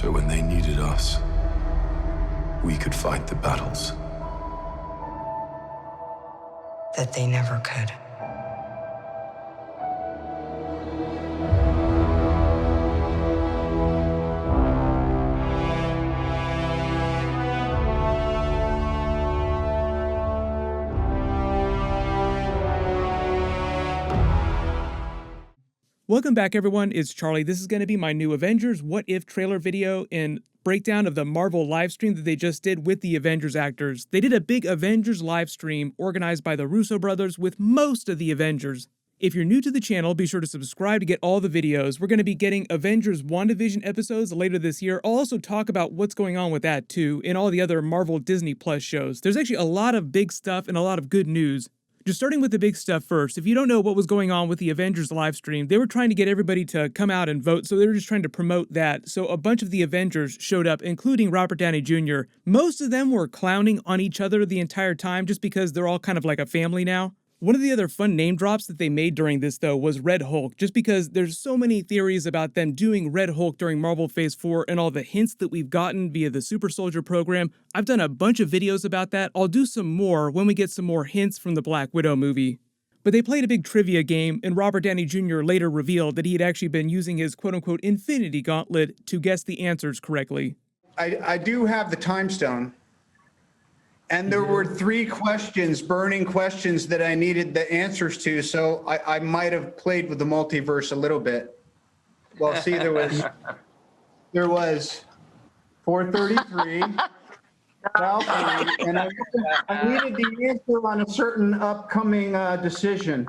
So when they needed us, we could fight the battles that they never could. Welcome back, everyone. It's Charlie. This is going to be my new Avengers What If trailer video and breakdown of the Marvel live stream that they just did with the Avengers actors. They did a big Avengers live stream organized by the Russo brothers with most of the Avengers. If you're new to the channel, be sure to subscribe to get all the videos. We're going to be getting Avengers Wandavision episodes later this year. I'll also talk about what's going on with that too in all the other Marvel Disney Plus shows. There's actually a lot of big stuff and a lot of good news. Just starting with the big stuff first, if you don't know what was going on with the Avengers live stream, they were trying to get everybody to come out and vote, so they were just trying to promote that. So a bunch of the Avengers showed up, including Robert Downey Jr. Most of them were clowning on each other the entire time just because they're all kind of like a family now. One of the other fun name drops that they made during this, though, was Red Hulk, just because there's so many theories about them doing Red Hulk during Marvel Phase 4 and all the hints that we've gotten via the Super Soldier program. I've done a bunch of videos about that. I'll do some more when we get some more hints from the Black Widow movie. But they played a big trivia game, and Robert Downey Jr. later revealed that he had actually been using his quote-unquote Infinity Gauntlet to guess the answers correctly. I do have the time stone. And there were 3 questions, burning questions that I needed the answers to, so I might have played with the multiverse a little bit. Well, see, there was 433, Falcon, and I needed the answer on a certain upcoming decision.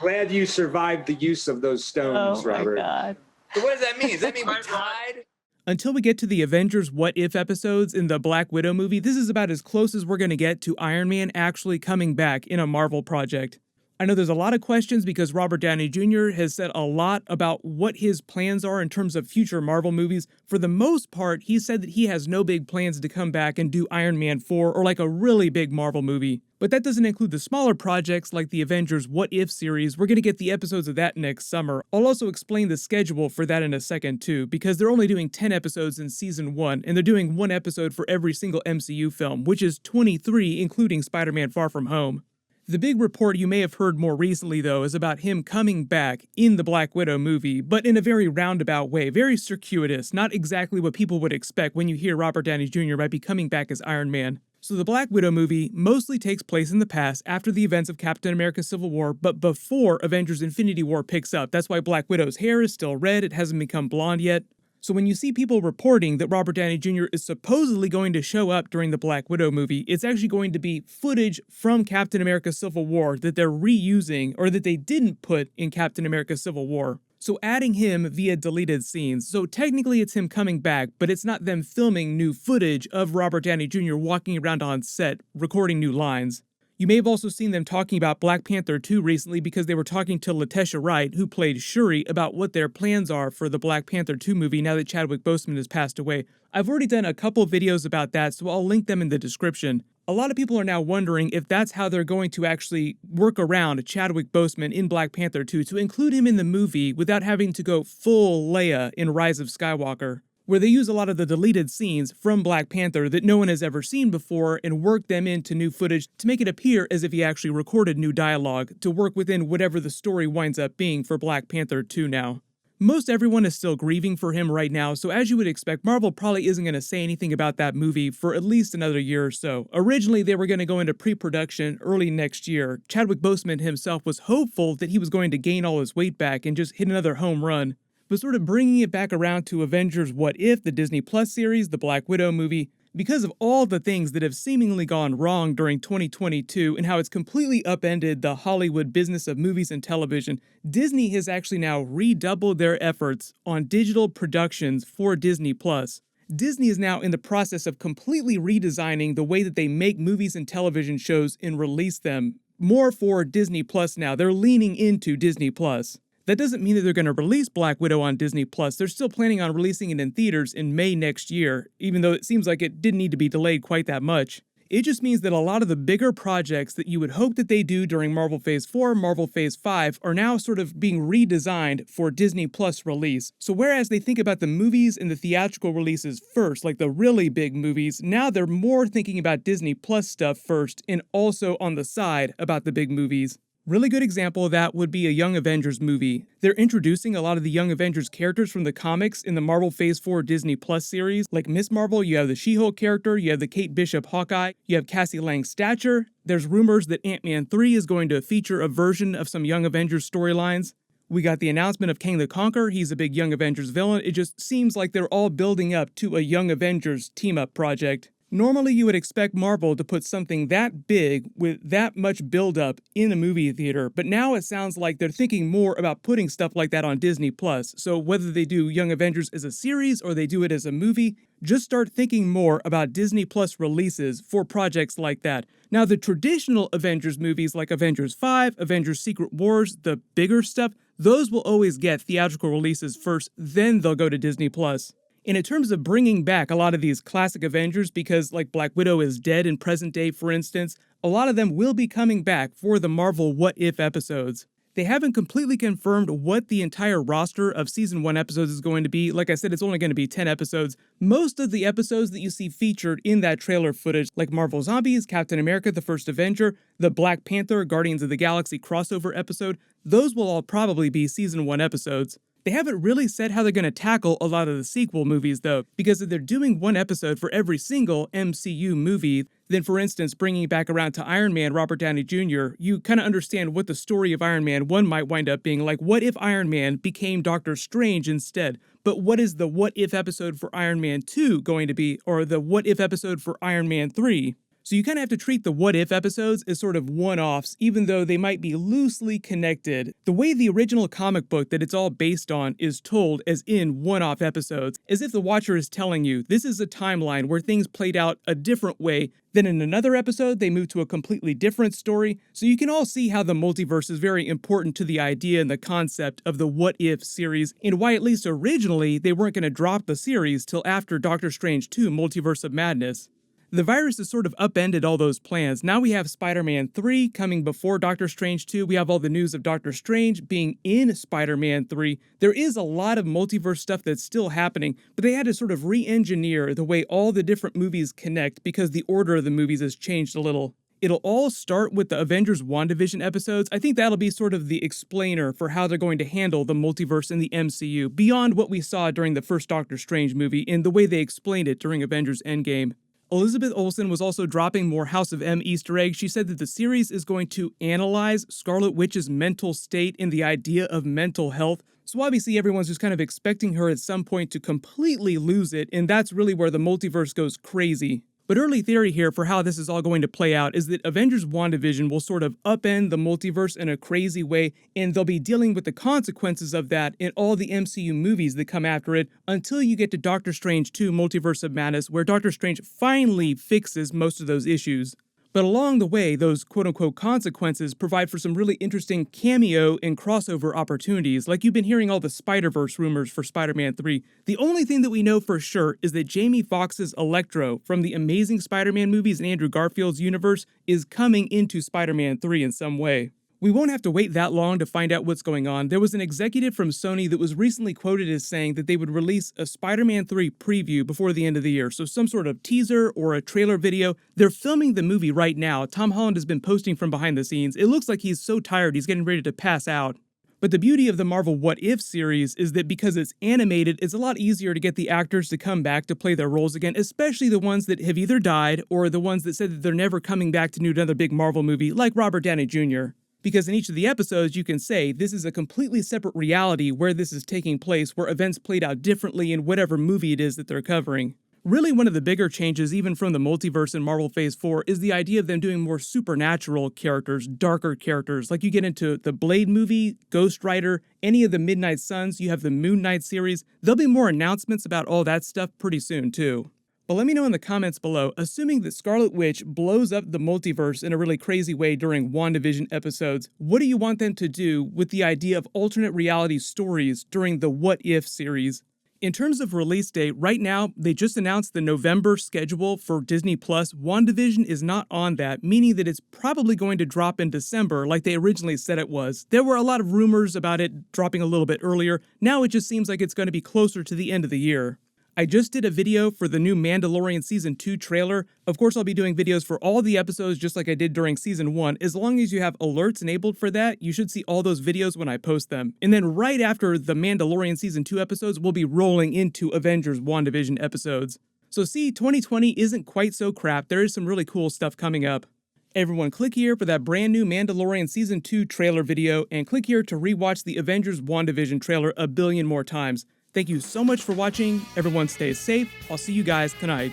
Glad you survived the use of those stones, Robert. Oh my God. So what does that mean? Does that mean we're tied? Until we get to the Avengers What If episodes in the Black Widow movie, this is about as close as we're going to get to Iron Man actually coming back in a Marvel project. I know there's a lot of questions because Robert Downey Jr. has said a lot about what his plans are in terms of future Marvel movies. For the most part, he said that he has no big plans to come back and do Iron Man 4 or like a really big Marvel movie. But that doesn't include the smaller projects like the Avengers What If series. We're going to get the episodes of that next summer. I'll also explain the schedule for that in a second too, because they're only doing 10 episodes in season 1, and they're doing 1 episode for every single MCU film, which is 23 including Spider-Man Far From Home. The big report you may have heard more recently, though, is about him coming back in the Black Widow movie, but in a very roundabout way, very circuitous, not exactly what people would expect when you hear Robert Downey Jr. might be coming back as Iron Man. So the Black Widow movie mostly takes place in the past after the events of Captain America Civil War, but before Avengers Infinity War picks up. That's why Black Widow's hair is still red, it hasn't become blonde yet. So when you see people reporting that Robert Downey Jr. is supposedly going to show up during the Black Widow movie, it's actually going to be footage from Captain America Civil War that they're reusing or that they didn't put in Captain America Civil War. So adding him via deleted scenes. So technically it's him coming back, but it's not them filming new footage of Robert Downey Jr. walking around on set, recording new lines. You may have also seen them talking about Black Panther 2 recently because they were talking to Letitia Wright, who played Shuri, about what their plans are for the Black Panther 2 movie now that Chadwick Boseman has passed away. I've already done a couple videos about that, so I'll link them in the description. A lot of people are now wondering if that's how they're going to actually work around Chadwick Boseman in Black Panther 2 to include him in the movie without having to go full Leia in Rise of Skywalker, where they use a lot of the deleted scenes from Black Panther that no one has ever seen before and work them into new footage to make it appear as if he actually recorded new dialogue to work within whatever the story winds up being for Black Panther 2 now. Most everyone is still grieving for him right now, so as you would expect, Marvel probably isn't going to say anything about that movie for at least another year or so. Originally, they were going to go into pre-production early next year. Chadwick Boseman himself was hopeful that he was going to gain all his weight back and just hit another home run. But sort of bringing it back around to Avengers What If, the Disney Plus series, the Black Widow movie, because of all the things that have seemingly gone wrong during 2022 and how it's completely upended the Hollywood business of movies and television, Disney has actually now redoubled their efforts on digital productions for Disney Plus. Disney is now in the process of completely redesigning the way that they make movies and television shows and release them. More for Disney Plus now. They're leaning into Disney Plus. That doesn't mean that they're going to release Black Widow on Disney+. They're still planning on releasing it in theaters in May next year, even though it seems like it didn't need to be delayed quite that much. It just means that a lot of the bigger projects that you would hope that they do during Marvel Phase 4, Marvel Phase 5 are now sort of being redesigned for Disney Plus release. So whereas they think about the movies and the theatrical releases first, like the really big movies, now they're more thinking about Disney Plus stuff first and also on the side about the big movies. Really good example of that would be a Young Avengers movie. They're introducing a lot of the Young Avengers characters from the comics in the Marvel Phase 4 Disney Plus series. Like Miss Marvel, you have the She-Hulk character, you have the Kate Bishop Hawkeye, you have Cassie Lang's Stature. There's rumors that Ant-Man 3 is going to feature a version of some Young Avengers storylines. We got the announcement of Kang the Conqueror, he's a big Young Avengers villain. It just seems like they're all building up to a Young Avengers team-up project. Normally you would expect Marvel to put something that big with that much build-up in a movie theater, but now it sounds like they're thinking more about putting stuff like that on Disney+. So whether they do Young Avengers as a series or they do it as a movie, just start thinking more about Disney Plus releases for projects like that. Now the traditional Avengers movies like Avengers 5, Avengers Secret Wars, the bigger stuff, those will always get theatrical releases first, then they'll go to Disney Plus. And in terms of bringing back a lot of these classic Avengers, because like Black Widow is dead in present day, for instance, a lot of them will be coming back for the Marvel What If episodes. They haven't completely confirmed what the entire roster of Season 1 episodes is going to be. Like I said, it's only going to be 10 episodes. Most of the episodes that you see featured in that trailer footage, like Marvel Zombies, Captain America, The First Avenger, the Black Panther, Guardians of the Galaxy crossover episode, those will all probably be Season 1 episodes. They haven't really said how they're going to tackle a lot of the sequel movies though, because if they're doing one episode for every single MCU movie, then for instance, bringing it back around to Iron Man, Robert Downey Jr., you kind of understand what the story of Iron Man 1 might wind up being. Like, what if Iron Man became Doctor Strange instead? But what is the what if episode for Iron Man 2 going to be, or the what if episode for Iron Man 3? So you kind of have to treat the what if episodes as sort of one-offs, even though they might be loosely connected. The way the original comic book that it's all based on is told as in one-off episodes, as if the watcher is telling you this is a timeline where things played out a different way. Then in another episode, they move to a completely different story. So you can all see how the multiverse is very important to the idea and the concept of the What If series, and why at least originally they weren't going to drop the series till after Doctor Strange 2 Multiverse of Madness. The virus has sort of upended all those plans. Now we have Spider-Man 3 coming before Doctor Strange 2. We have all the news of Doctor Strange being in Spider-Man 3. There is a lot of multiverse stuff that's still happening, but they had to sort of re-engineer the way all the different movies connect because the order of the movies has changed a little. It'll all start with the Avengers Wandavision episodes. I think that'll be sort of the explainer for how they're going to handle the multiverse in the MCU, beyond what we saw during the first Doctor Strange movie and the way they explained it during Avengers Endgame. Elizabeth Olsen was also dropping more House of M Easter eggs. She said that the series is going to analyze Scarlet Witch's mental state and the idea of mental health. So obviously everyone's just kind of expecting her at some point to completely lose it, and that's really where the multiverse goes crazy. But early theory here for how this is all going to play out is that Avengers WandaVision will sort of upend the multiverse in a crazy way, and they'll be dealing with the consequences of that in all the MCU movies that come after it until you get to Doctor Strange 2 Multiverse of Madness, where Doctor Strange finally fixes most of those issues. But along the way, those quote-unquote consequences provide for some really interesting cameo and crossover opportunities, like you've been hearing all the Spider-Verse rumors for Spider-Man 3. The only thing that we know for sure is that Jamie Foxx's Electro from the Amazing Spider-Man movies and Andrew Garfield's universe is coming into Spider-Man 3 in some way. We won't have to wait that long to find out what's going on. There was an executive from Sony that was recently quoted as saying that they would release a Spider-Man 3 preview before the end of the year, so some sort of teaser or a trailer video. They're filming the movie right now. Tom Holland has been posting from behind the scenes. It looks like he's so tired he's getting ready to pass out. But the beauty of the Marvel What If series is that because it's animated, it's a lot easier to get the actors to come back to play their roles again, especially the ones that have either died or the ones that said that they're never coming back to do another big Marvel movie, like Robert Downey Jr. Because in each of the episodes, you can say this is a completely separate reality where this is taking place, where events played out differently in whatever movie it is that they're covering. Really, one of the bigger changes, even from the multiverse in Marvel Phase 4, is the idea of them doing more supernatural characters, darker characters. Like you get into the Blade movie, Ghost Rider, any of the Midnight Suns, you have the Moon Knight series. There'll be more announcements about all that stuff pretty soon, too. But let me know in the comments below, assuming that Scarlet Witch blows up the multiverse in a really crazy way during WandaVision episodes, what do you want them to do with the idea of alternate reality stories during the What If series? In terms of release date, right now, they just announced the November schedule for Disney+. Wandavision is not on that, meaning that it's probably going to drop in December like they originally said it was. There were a lot of rumors about it dropping a little bit earlier. Now it just seems like it's going to be closer to the end of the year. I just did a video for the new Mandalorian Season 2 trailer. Of course, I'll be doing videos for all the episodes just like I did during Season 1. As long as you have alerts enabled for that, you should see all those videos when I post them. And then right after the Mandalorian Season 2 episodes, we'll be rolling into Avengers WandaVision episodes. So see, 2020 isn't quite so crap. There is some really cool stuff coming up. Everyone click here for that brand new Mandalorian Season 2 trailer video, and click here to rewatch the Avengers WandaVision trailer a billion more times. Thank you so much for watching. Everyone stay safe. I'll see you guys tonight.